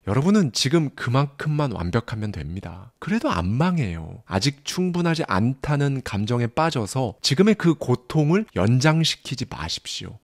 여러분은 지금 그만큼만 완벽하면 됩니다. 그래도 안 망해요. 아직 충분하지 않다는 감정에 빠져서 지금의 그 고통을 연장시키지 마십시오.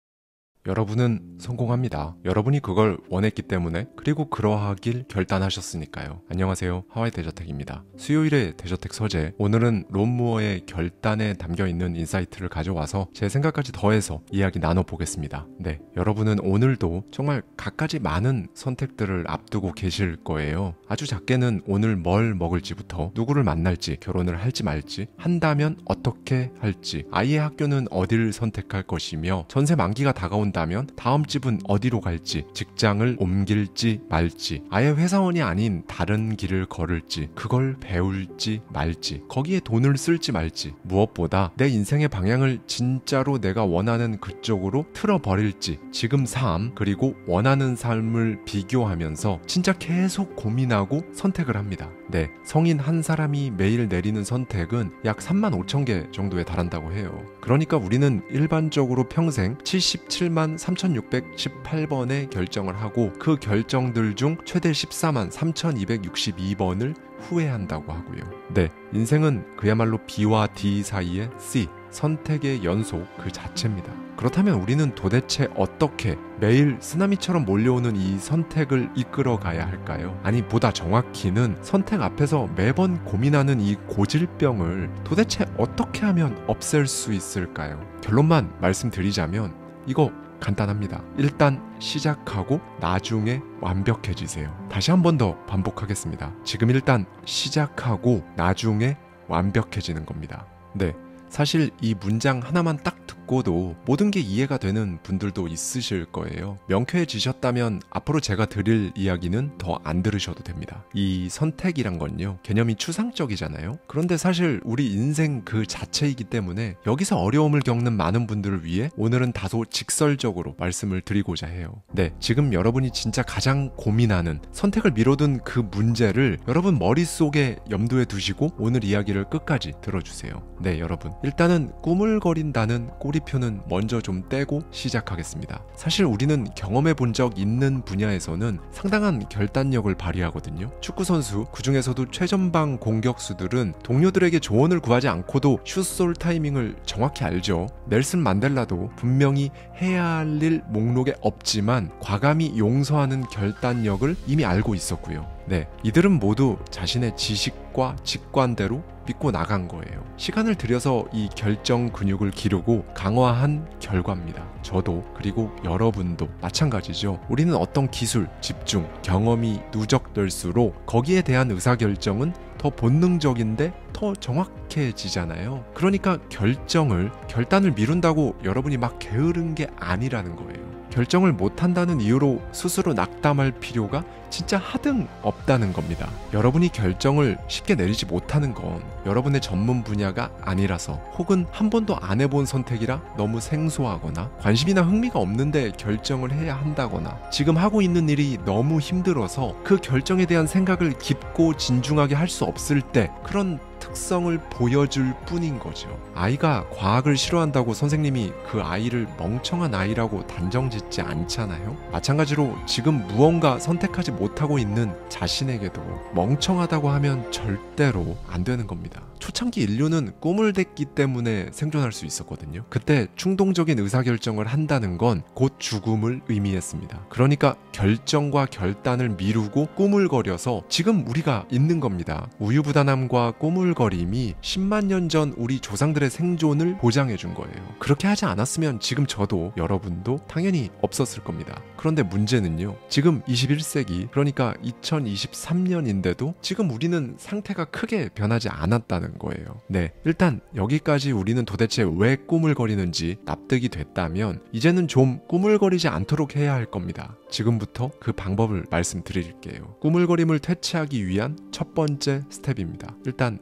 여러분은 성공합니다. 여러분이 그걸 원했기 때문에, 그리고 그러하길 결단하셨으니까요. 안녕하세요, 하와이 대저택입니다. 수요일의 대저택 서재, 오늘은 론 무어의 결단에 담겨있는 인사이트를 가져와서 제 생각까지 더해서 이야기 나눠보겠습니다. 네, 여러분은 오늘도 정말 갖가지 많은 선택들을 앞두고 계실 거예요. 아주 작게는 오늘 뭘 먹을지부터, 누구를 만날지, 결혼을 할지 말지, 한다면 어떻게 할지, 아이의 학교는 어디를 선택할 것이며, 전세 만기가 다가온다면 다음 집은 어디로 갈지, 직장을 옮길지 말지, 아예 회사원이 아닌 다른 길을 걸을지, 그걸 배울지 말지, 거기에 돈을 쓸지 말지, 무엇보다 내 인생의 방향을 진짜로 내가 원하는 그쪽으로 틀어버릴지, 지금 삶 그리고 원하는 삶을 비교하면서 진짜 계속 고민하고 선택을 합니다. 네, 성인 한 사람이 매일 내리는 선택은 약 35,000개 정도에 달한다고 해요. 그러니까 우리는 일반적으로 평생 77만 3,618번의 결정을 하고, 그 결정들 중 최대 14만 3,262번을 후회한다고 하고요. 네, 인생은 그야말로 B와 D 사이의 C, 선택의 연속 그 자체입니다. 그렇다면 우리는 도대체 어떻게 매일 쓰나미처럼 몰려오는 이 선택을 이끌어 가야 할까요? 아니, 보다 정확히는 선택 앞에서 매번 고민하는 이 고질병을 도대체 어떻게 하면 없앨 수 있을까요? 결론만 말씀드리자면 이거 간단합니다. 일단 시작하고 나중에 완벽해지세요. 다시 한 번 더 반복하겠습니다. 지금 일단 시작하고 나중에 완벽해지는 겁니다. 네, 사실 이 문장 하나만 딱 듣고도 모든 게 이해가 되는 분들도 있으실 거예요. 명쾌해지셨다면 앞으로 제가 드릴 이야기는 더 안 들으셔도 됩니다. 이 선택이란 건요, 개념이 추상적이잖아요. 그런데 사실 우리 인생 그 자체이기 때문에 여기서 어려움을 겪는 많은 분들을 위해 오늘은 다소 직설적으로 말씀을 드리고자 해요. 네, 지금 여러분이 진짜 가장 고민하는, 선택을 미뤄둔 그 문제를 여러분 머릿속에 염두에 두시고 오늘 이야기를 끝까지 들어주세요. 네, 여러분, 일단은 꾸물거린다는 꼬리표는 먼저 좀 떼고 시작하겠습니다. 사실 우리는 경험해 본 적 있는 분야에서는 상당한 결단력을 발휘하거든요. 축구선수, 그중에서도 최전방 공격수들은 동료들에게 조언을 구하지 않고도 슛 쏠 타이밍을 정확히 알죠. 넬슨 만델라도 분명히 해야 할 일 목록에 없지만 과감히 용서하는 결단력을 이미 알고 있었고요. 네, 이들은 모두 자신의 지식과 직관대로 믿고 나간 거예요. 시간을 들여서 이 결정 근육을 기르고 강화한 결과입니다. 저도, 그리고 여러분도 마찬가지죠. 우리는 어떤 기술, 집중, 경험이 누적될수록 거기에 대한 의사결정은 더 본능적인데 더 정확해지잖아요. 그러니까 결단을 미룬다고 여러분이 막 게으른 게 아니라는 거예요. 결정을 못한다는 이유로 스스로 낙담할 필요가 진짜 하등 없다는 겁니다. 여러분이 결정을 쉽게 내리지 못하는 건 여러분의 전문 분야가 아니라서, 혹은 한 번도 안 해본 선택이라 너무 생소하거나 관심이나 흥미가 없는데 결정을 해야 한다거나, 지금 하고 있는 일이 너무 힘들어서 그 결정에 대한 생각을 깊고 진중하게 할 수 없을 때, 그런 특성을 보여줄 뿐인 거죠. 아이가 과학을 싫어한다고 선생님이 그 아이를 멍청한 아이라고 단정짓지 않잖아요. 마찬가지로 지금 무언가 선택하지 못하고 있는 자신에게도 멍청하다고 하면 절대로 안 되는 겁니다. 초창기 인류는 꿈을 댔기 때문에 생존할 수 있었거든요. 그때 충동적인 의사결정을 한다는 건 곧 죽음을 의미했습니다. 그러니까 결정과 결단을 미루고 꾸물거려서 지금 우리가 있는 겁니다. 우유부단함과 꾸물거림이 10만 년 전 우리 조상들의 생존을 보장해 준 거예요. 그렇게 하지 않았으면 지금 저도 여러분도 당연히 없었을 겁니다. 그런데 문제는요, 지금 21세기, 그러니까 2023년인데도 지금 우리는 상태가 크게 변하지 않았다는 거예요. 네, 일단 여기까지 우리는 도대체 왜 꾸물거리는지 납득이 됐다면 이제는 좀 꾸물거리지 않도록 해야 할 겁니다. 지금부터 그 방법을 말씀드릴게요. 꾸물거림을 퇴치하기 위한 첫 번째 스텝입니다. 일단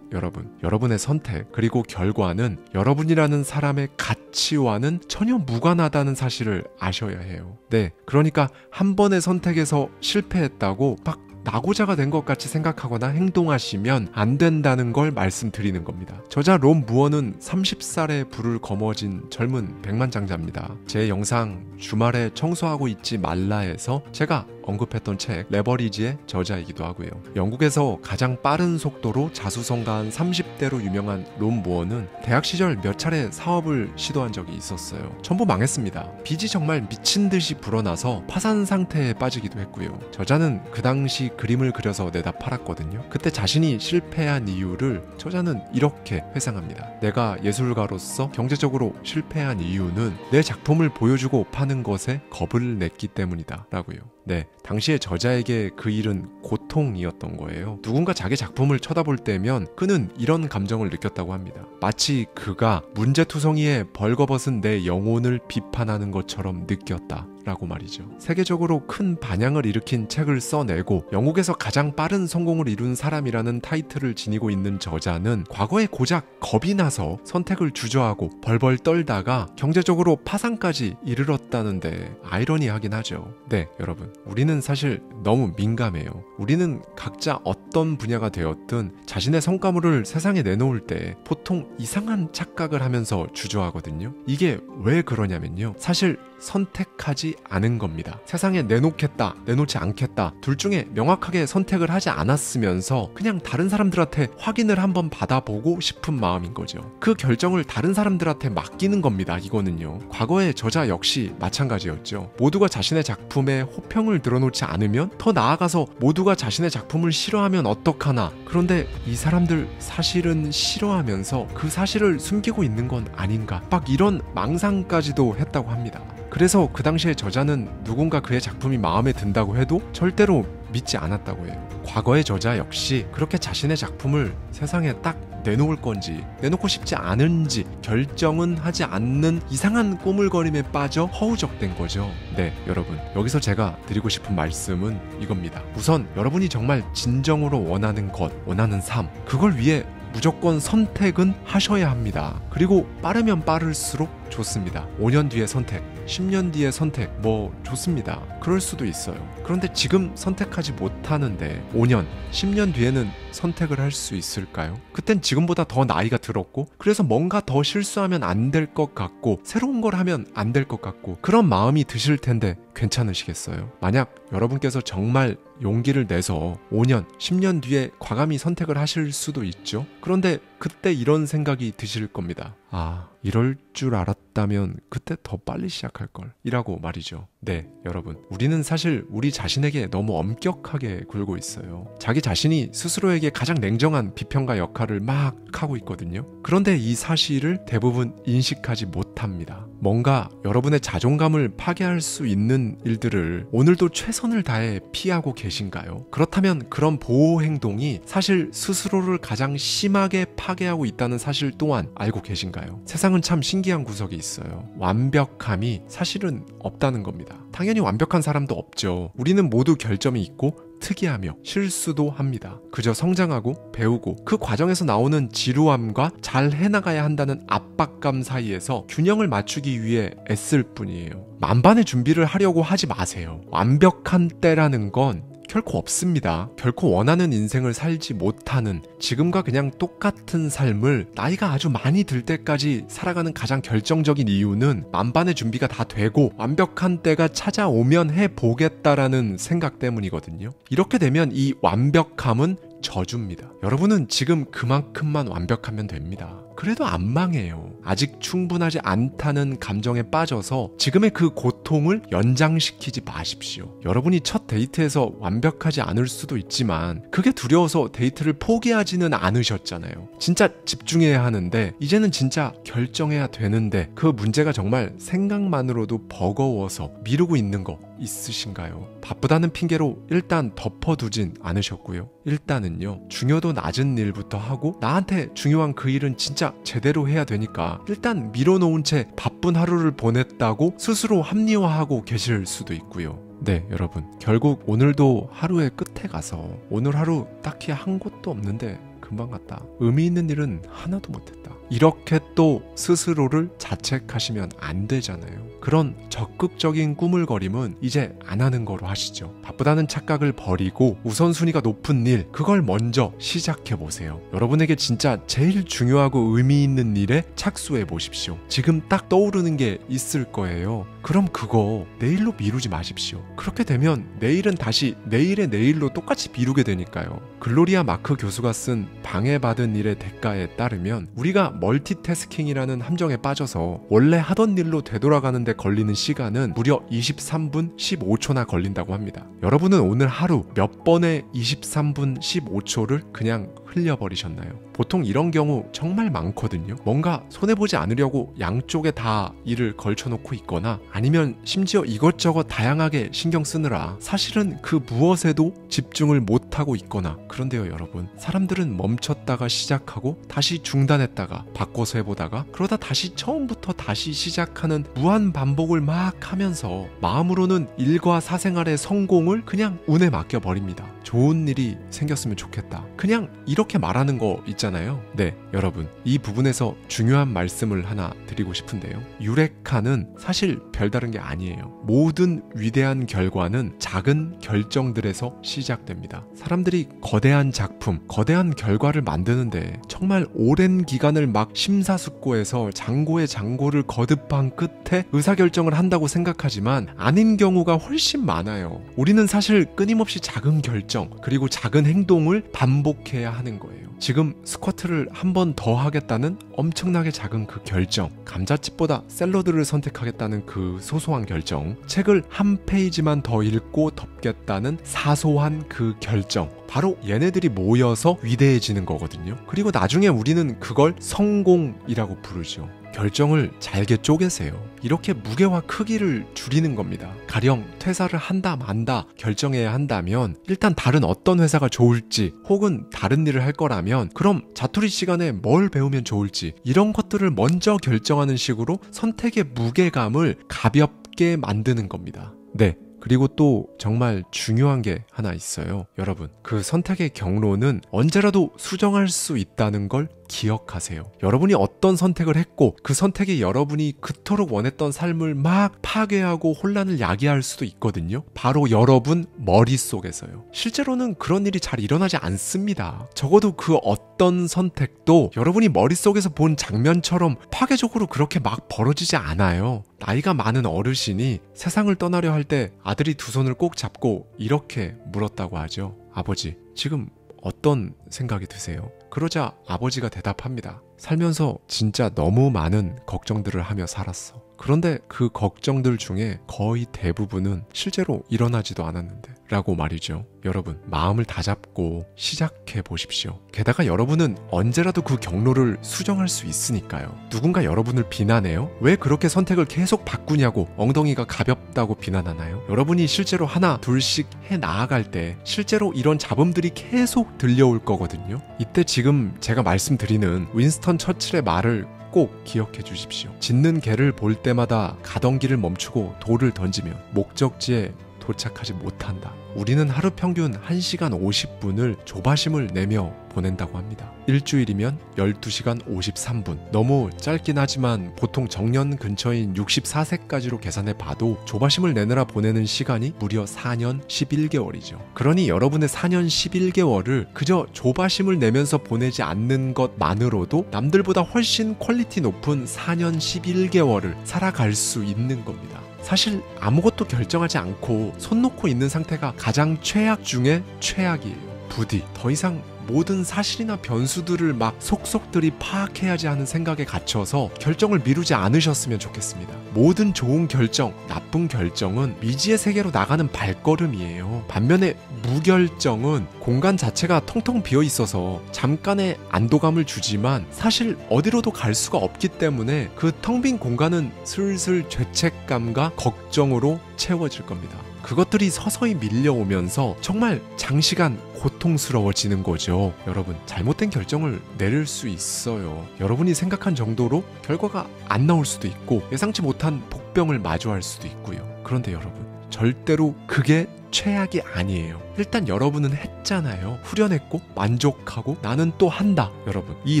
여러분의 선택 그리고 결과는 여러분이라는 사람의 가치와는 전혀 무관하다는 사실을 아셔야 해요. 네, 그러니까 한 번의 선택에서 실패했다고 막 낙오자가 된 것 같이 생각하거나 행동하시면 안 된다는 걸 말씀드리는 겁니다. 저자 론 무어는 30살에 불을 거머쥔 젊은 백만장자입니다. 제 영상 주말에 청소하고 있지 말라에서 제가 언급했던 책 레버리지의 저자이기도 하고요. 영국에서 가장 빠른 속도로 자수성가한 30대로 유명한 론 무어는 대학 시절 몇 차례 사업을 시도한 적이 있었어요. 전부 망했습니다. 빚이 정말 미친 듯이 불어나서 파산 상태에 빠지기도 했고요. 저자는 그 당시 그림을 그려서 내다 팔았거든요. 그때 자신이 실패한 이유를 저자는 이렇게 회상합니다. 내가 예술가로서 경제적으로 실패한 이유는 내 작품을 보여주고 파는 것에 겁을 냈기 때문이다 라고요. 네, 당시에 저자에게 그 일은 고통이었던 거예요. 누군가 자기 작품을 쳐다볼 때면 그는 이런 감정을 느꼈다고 합니다. 마치 그가 문제투성이에 벌거벗은 내 영혼을 비판하는 것처럼 느꼈다 라고 말이죠. 세계적으로 큰 반향을 일으킨 책을 써내고 영국에서 가장 빠른 성공을 이룬 사람이라는 타이틀을 지니고 있는 저자는 과거에 고작 겁이 나서 선택을 주저하고 벌벌 떨다가 경제적으로 파산까지 이르렀다는데 아이러니하긴 하죠. 네, 여러분, 우리는 사실 너무 민감해요. 우리는 각자 어떤 분야가 되었든 자신의 성과물을 세상에 내놓을 때 보통 이상한 착각을 하면서 주저하거든요. 이게 왜 그러냐면요, 사실 선택하지 않은 겁니다. 세상에 내놓겠다, 내놓지 않겠다 둘 중에 명확하게 선택을 하지 않았으면서 그냥 다른 사람들한테 확인을 한번 받아보고 싶은 마음인 거죠. 그 결정을 다른 사람들한테 맡기는 겁니다. 이거는요, 과거의 저자 역시 마찬가지였죠. 모두가 자신의 작품에 호평을 들어놓지 않으면, 더 나아가서 모두가 자신의 작품을 싫어하면 어떡하나. 그런데 이 사람들 사실은 싫어하면서 그 사실을 숨기고 있는 건 아닌가, 막 이런 망상까지도 했다고 합니다. 그래서 그 당시에 저자는 누군가 그의 작품이 마음에 든다고 해도 절대로 믿지 않았다고 해요. 과거의 저자 역시 그렇게 자신의 작품을 세상에 딱 내놓을 건지 내놓고 싶지 않은지 결정은 하지 않는 이상한 꼬물거림에 빠져 허우적된 거죠. 네, 여러분, 여기서 제가 드리고 싶은 말씀은 이겁니다. 우선 여러분이 정말 진정으로 원하는 것, 원하는 삶, 그걸 위해 무조건 선택은 하셔야 합니다. 그리고 빠르면 빠를수록 좋습니다. 5년 뒤에 선택, 10년 뒤에 선택, 뭐 좋습니다. 그럴 수도 있어요. 그런데 지금 선택하지 못하는데 5년, 10년 뒤에는 선택을 할 수 있을까요? 그땐 지금보다 더 나이가 들었고, 그래서 뭔가 더 실수하면 안 될 것 같고, 새로운 걸 하면 안 될 것 같고, 그런 마음이 드실 텐데 괜찮으시겠어요? 만약 여러분께서 정말 용기를 내서 5년, 10년 뒤에 과감히 선택을 하실 수도 있죠. 그런데 그때 이런 생각이 드실 겁니다. 아, 이럴 줄 알았다면 그때 더 빨리 시작할 걸 이라고 말이죠. 네, 여러분, 우리는 사실 우리 자신에게 너무 엄격하게 굴고 있어요. 자기 자신이 스스로에게 가장 냉정한 비평가 역할을 막 하고 있거든요. 그런데 이 사실을 대부분 인식하지 못합니다. 뭔가 여러분의 자존감을 파괴할 수 있는 일들을 오늘도 최선을 다해 피하고 계신가요? 그렇다면 그런 보호 행동이 사실 스스로를 가장 심하게 파괴하고 있다는 사실 또한 알고 계신가요? 세상은 참 신기한 구석이 있어요. 완벽함이 사실은 없다는 겁니다. 당연히 완벽한 사람도 없죠. 우리는 모두 결점이 있고 특이하며 실수도 합니다. 그저 성장하고 배우고 그 과정에서 나오는 지루함과 잘 해나가야 한다는 압박감 사이에서 균형을 맞추기 위해 애쓸 뿐이에요. 만반의 준비를 하려고 하지 마세요. 완벽한 때라는 건 결코 없습니다. 결코 원하는 인생을 살지 못하는, 지금과 그냥 똑같은 삶을 나이가 아주 많이 들 때까지 살아가는 가장 결정적인 이유는 만반의 준비가 다 되고 완벽한 때가 찾아오면 해보겠다라는 생각 때문이거든요. 이렇게 되면 이 완벽함은 저주입니다. 여러분은 지금 그만큼만 완벽하면 됩니다. 그래도 안 망해요. 아직 충분하지 않다는 감정에 빠져서 지금의 그 고통을 연장시키지 마십시오. 여러분이 첫 데이트에서 완벽하지 않을 수도 있지만 그게 두려워서 데이트를 포기하지는 않으셨잖아요. 진짜 집중해야 하는데, 이제는 진짜 결정해야 되는데, 그 문제가 정말 생각만으로도 버거워서 미루고 있는 거 있으신가요? 바쁘다는 핑계로 일단 덮어두진 않으셨고요. 일단은요, 중요도 낮은 일부터 하고 나한테 중요한 그 일은 진짜 제대로 해야 되니까 일단 밀어놓은 채 바쁜 하루를 보냈다고 스스로 합리화하고 계실 수도 있고요. 네, 여러분, 결국 오늘도 하루의 끝에 가서 오늘 하루 딱히 한 곳도 없는데 금방 갔다. 의미 있는 일은 하나도 못했다. 이렇게 또 스스로를 자책하시면 안 되잖아요. 그런 적극적인 꾸물거림은 이제 안 하는 거로 하시죠. 바쁘다는 착각을 버리고 우선순위가 높은 일, 그걸 먼저 시작해보세요. 여러분에게 진짜 제일 중요하고 의미 있는 일에 착수해 보십시오. 지금 딱 떠오르는 게 있을 거예요. 그럼 그거 내일로 미루지 마십시오. 그렇게 되면 내일은 다시 내일의 내일로 똑같이 미루게 되니까요. 글로리아 마크 교수가 쓴 방해받은 일의 대가에 따르면 우리가 멀티태스킹이라는 함정에 빠져서 원래 하던 일로 되돌아가는데 걸리는 시간은 무려 23분 15초나 걸린다고 합니다. 여러분은 오늘 하루 몇 번의 23분 15초를 그냥 흘려버리셨나요? 보통 이런 경우 정말 많거든요. 뭔가 손해보지 않으려고 양쪽에 다 일을 걸쳐놓고 있거나 아니면 심지어 이것저것 다양하게 신경 쓰느라 사실은 그 무엇에도 집중을 못하고 있거나. 그런데요 여러분, 사람들은 멈췄다가 시작하고 다시 중단했다가 바꿔서 해보다가 그러다 다시 처음부터 다시 시작하는 무한 반복을 막 하면서 마음으로는 일과 사생활의 성공을 그냥 운에 맡겨버립니다. 좋은 일이 생겼으면 좋겠다, 그냥 이렇게 말하는 거 있잖아요. 네, 여러분, 이 부분에서 중요한 말씀을 하나 드리고 싶은데요. 유레카는 사실 별다른 게 아니에요. 모든 위대한 결과는 작은 결정들에서 시작됩니다. 사람들이 거대한 작품, 거대한 결과를 만드는데 정말 오랜 기간을 막 심사숙고해서 장고의 장고를 거듭한 끝에 의사결정을 한다고 생각하지만 아닌 경우가 훨씬 많아요. 우리는 사실 끊임없이 작은 결정, 그리고 작은 행동을 반복해야 하는 거예요. 지금 스쿼트를 한 번 더 하겠다는 엄청나게 작은 그 결정, 감자칩보다 샐러드를 선택하겠다는 그 소소한 결정, 책을 한 페이지만 더 읽고 덮겠다는 사소한 그 결정, 바로 얘네들이 모여서 위대해지는 거거든요. 그리고 나중에 우리는 그걸 성공이라고 부르죠. 결정을 잘게 쪼개세요. 이렇게 무게와 크기를 줄이는 겁니다. 가령 퇴사를 한다 만다 결정해야 한다면 일단 다른 어떤 회사가 좋을지, 혹은 다른 일을 할 거라면 그럼 자투리 시간에 뭘 배우면 좋을지, 이런 것들을 먼저 결정하는 식으로 선택의 무게감을 가볍게 만드는 겁니다. 네, 그리고 또 정말 중요한 게 하나 있어요. 여러분, 그 선택의 경로는 언제라도 수정할 수 있다는 걸 기억하세요. 여러분이 어떤 선택을 했고 그 선택이 여러분이 그토록 원했던 삶을 막 파괴하고 혼란을 야기할 수도 있거든요. 바로 여러분 머릿속에서요. 실제로는 그런 일이 잘 일어나지 않습니다. 적어도 그 어떤 선택도 여러분이 머릿속에서 본 장면처럼 파괴적으로 그렇게 막 벌어지지 않아요. 나이가 많은 어르신이 세상을 떠나려 할 때 아들이 두 손을 꼭 잡고 이렇게 물었다고 하죠. 아버지, 지금 어떤 생각이 드세요? 그러자 아버지가 대답합니다. 살면서 진짜 너무 많은 걱정들을 하며 살았어. 그런데 그 걱정들 중에 거의 대부분은 실제로 일어나지도 않았는데 라고 말이죠. 여러분, 마음을 다잡고 시작해 보십시오. 게다가 여러분은 언제라도 그 경로를 수정할 수 있으니까요. 누군가 여러분을 비난해요? 왜 그렇게 선택을 계속 바꾸냐고 엉덩이가 가볍다고 비난하나요? 여러분이 실제로 하나 둘씩 해 나아갈 때 실제로 이런 잡음들이 계속 들려올 거거든요. 이때 지금 제가 말씀드리는 윈스턴 처칠의 말을 꼭 기억해 주십시오. 짖는 개를 볼 때마다 가던 길을 멈추고 돌을 던지면 목적지에 도착하지 못한다. 우리는 하루 평균 1시간 50분을 조바심을 내며 보낸다고 합니다. 일주일이면 12시간 53분. 너무 짧긴 하지만 보통 정년 근처인 64세까지로 계산해 봐도 조바심을 내느라 보내는 시간이 무려 4년 11개월이죠. 그러니 여러분의 4년 11개월을 그저 조바심을 내면서 보내지 않는 것만으로도 남들보다 훨씬 퀄리티 높은 4년 11개월을 살아갈 수 있는 겁니다. 사실 아무것도 결정하지 않고 손 놓고 있는 상태가 가장 최악 중에 최악이에요. 부디 더 이상 모든 사실이나 변수들을 막 속속들이 파악해야지 하는 생각에 갇혀서 결정을 미루지 않으셨으면 좋겠습니다. 모든 좋은 결정, 나쁜 결정은 미지의 세계로 나가는 발걸음이에요. 반면에 무결정은 공간 자체가 텅텅 비어 있어서 잠깐의 안도감을 주지만 사실 어디로도 갈 수가 없기 때문에 그 텅 빈 공간은 슬슬 죄책감과 걱정으로 채워질 겁니다. 그것들이 서서히 밀려오면서 정말 장시간 고통스러워지는 거죠. 여러분, 잘못된 결정을 내릴 수 있어요. 여러분이 생각한 정도로 결과가 안 나올 수도 있고 예상치 못한 복병을 마주할 수도 있고요. 그런데 여러분, 절대로 그게 최악이 아니에요. 일단 여러분은 했잖아요. 후련했고 만족하고 나는 또 한다. 여러분, 이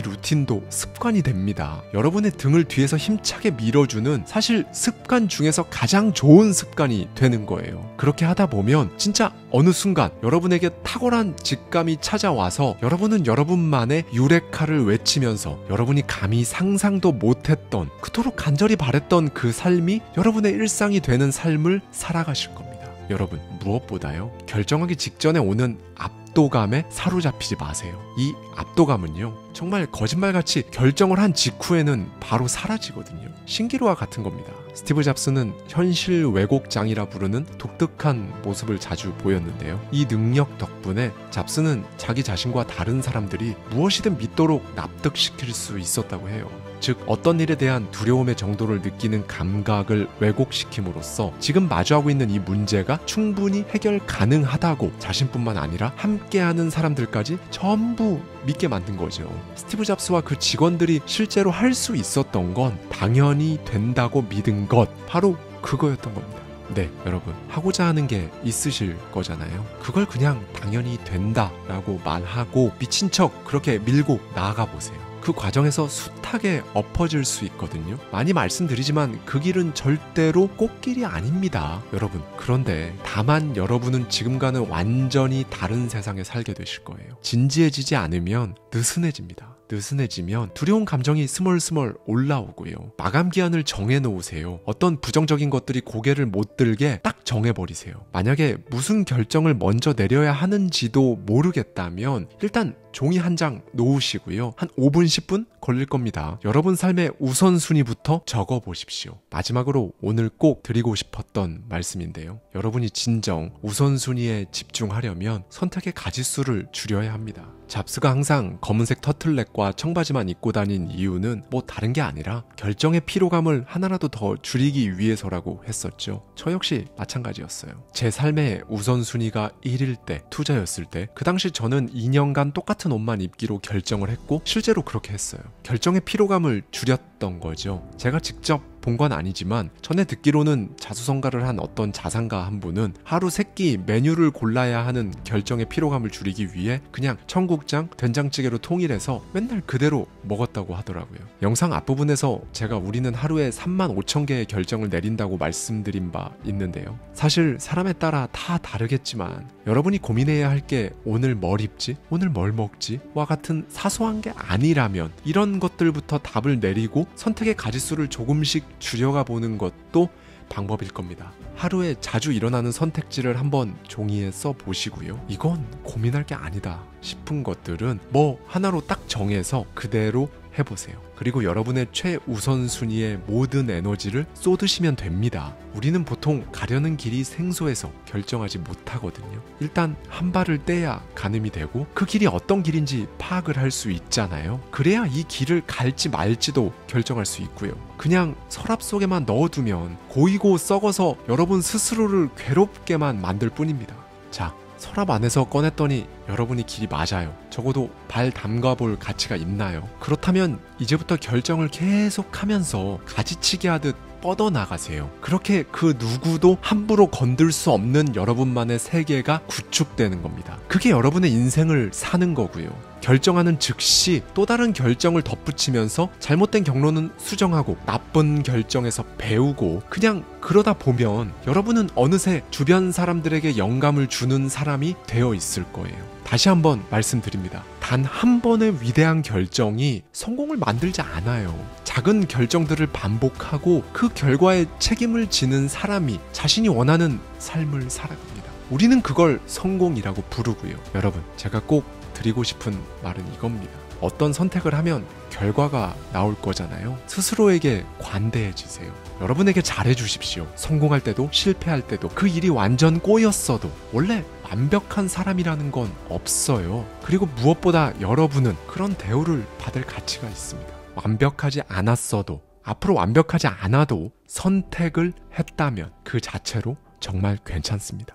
루틴도 습관이 됩니다. 여러분의 등을 뒤에서 힘차게 밀어주는 사실 습관 중에서 가장 좋은 습관이 되는 거예요. 그렇게 하다 보면 진짜 어느 순간 여러분에게 탁월한 직감이 찾아와서 여러분은 여러분만의 유레카를 외치면서 여러분이 감히 상상도 못했던, 그토록 간절히 바랬던 그 삶이 여러분의 일상이 되는 삶을 살아가실 겁니다. 여러분, 무엇보다요, 결정하기 직전에 오는 압도감에 사로잡히지 마세요. 이 압도감은요, 정말 거짓말같이 결정을 한 직후에는 바로 사라지거든요. 신기루와 같은 겁니다. 스티브 잡스는 현실 왜곡장이라 부르는 독특한 모습을 자주 보였는데요. 이 능력 덕분에 잡스는 자기 자신과 다른 사람들이 무엇이든 믿도록 납득시킬 수 있었다고 해요. 즉, 어떤 일에 대한 두려움의 정도를 느끼는 감각을 왜곡시킴으로써 지금 마주하고 있는 이 문제가 충분히 해결 가능하다고 자신뿐만 아니라 함께하는 사람들까지 전부 믿게 만든 거죠. 스티브 잡스와 그 직원들이 실제로 할 수 있었던 건 당연히 된다고 믿은 것, 바로 그거였던 겁니다. 네, 여러분, 하고자 하는 게 있으실 거잖아요. 그걸 그냥 당연히 된다라고 말하고 미친 척 그렇게 밀고 나아가 보세요. 그 과정에서 숱하게 엎어질 수 있거든요. 많이 말씀드리지만 그 길은 절대로 꽃길이 아닙니다, 여러분. 그런데 다만 여러분은 지금과는 완전히 다른 세상에 살게 되실 거예요. 진지해지지 않으면 느슨해집니다. 느슨해지면 두려운 감정이 스멀스멀 올라오고요. 마감 기한을 정해놓으세요. 어떤 부정적인 것들이 고개를 못 들게 딱 정해버리세요. 만약에 무슨 결정을 먼저 내려야 하는지도 모르겠다면 일단 종이 한 장 놓으시고요. 한 5분, 10분 걸릴 겁니다. 여러분 삶의 우선순위부터 적어보십시오. 마지막으로 오늘 꼭 드리고 싶었던 말씀인데요. 여러분이 진정 우선순위에 집중하려면 선택의 가짓수를 줄여야 합니다. 잡스가 항상 검은색 터틀넥과 청바지만 입고 다닌 이유는 뭐 다른 게 아니라 결정의 피로감을 하나라도 더 줄이기 위해서라고 했었죠. 저 역시 마찬가지였어요. 제 삶의 우선순위가 1일 때, 투자였을 때, 그 당시 저는 2년간 똑같은 옷만 입기로 결정을 했고 실제로 그렇게 했어요. 결정의 피로감을 줄였던 거죠. 제가 직접 본 건 아니지만 전에 듣기로는 자수성가를 한 어떤 자산가 한 분은 하루 3끼 메뉴를 골라야 하는 결정의 피로감을 줄이기 위해 그냥 청국장, 된장찌개로 통일해서 맨날 그대로 먹었다고 하더라고요. 영상 앞부분에서 제가 우리는 하루에 35,000개의 결정을 내린다고 말씀드린 바 있는데요. 사실 사람에 따라 다 다르겠지만 여러분이 고민해야 할 게 오늘 뭘 입지? 오늘 뭘 먹지? 와 같은 사소한 게 아니라면 이런 것들부터 답을 내리고 선택의 가짓수를 조금씩 줄여가 보는 것도 방법일 겁니다. 하루에 자주 일어나는 선택지를 한번 종이에 써보시고요. 이건 고민할 게 아니다 싶은 것들은 뭐 하나로 딱 정해서 그대로 해보세요. 그리고 여러분의 최우선순위의 모든 에너지를 쏟으시면 됩니다. 우리는 보통 가려는 길이 생소해서 결정하지 못하거든요. 일단 한 발을 떼야 가늠이 되고 그 길이 어떤 길인지 파악을 할 수 있잖아요. 그래야 이 길을 갈지 말지도 결정할 수 있고요. 그냥 서랍 속에만 넣어두면 고이고 썩어서 여러분 스스로를 괴롭게만 만들 뿐입니다. 자, 서랍 안에서 꺼냈더니 여러분이 길이 맞아요. 적어도 발 담가볼 가치가 있나요? 그렇다면 이제부터 결정을 계속하면서 가지치기 하듯 뻗어나가세요. 그렇게 그 누구도 함부로 건들 수 없는 여러분만의 세계가 구축되는 겁니다. 그게 여러분의 인생을 사는 거고요. 결정하는 즉시 또 다른 결정을 덧붙이면서 잘못된 경로는 수정하고 나쁜 결정에서 배우고 그냥 그러다 보면 여러분은 어느새 주변 사람들에게 영감을 주는 사람이 되어 있을 거예요. 다시 한번 말씀드립니다. 단 한 번의 위대한 결정이 성공을 만들지 않아요. 작은 결정들을 반복하고 그 결과에 책임을 지는 사람이 자신이 원하는 삶을 살아갑니다. 우리는 그걸 성공이라고 부르고요. 여러분, 제가 꼭 드리고 싶은 말은 이겁니다. 어떤 선택을 하면 결과가 나올 거잖아요. 스스로에게 관대해지세요. 여러분에게 잘해주십시오. 성공할 때도 실패할 때도 그 일이 완전 꼬였어도 원래 완벽한 사람이라는 건 없어요. 그리고 무엇보다 여러분은 그런 대우를 받을 가치가 있습니다. 완벽하지 않았어도 앞으로 완벽하지 않아도 선택을 했다면 그 자체로 정말 괜찮습니다.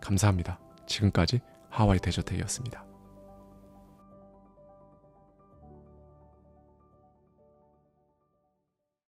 감사합니다. 지금까지 하와이 데저트였습니다.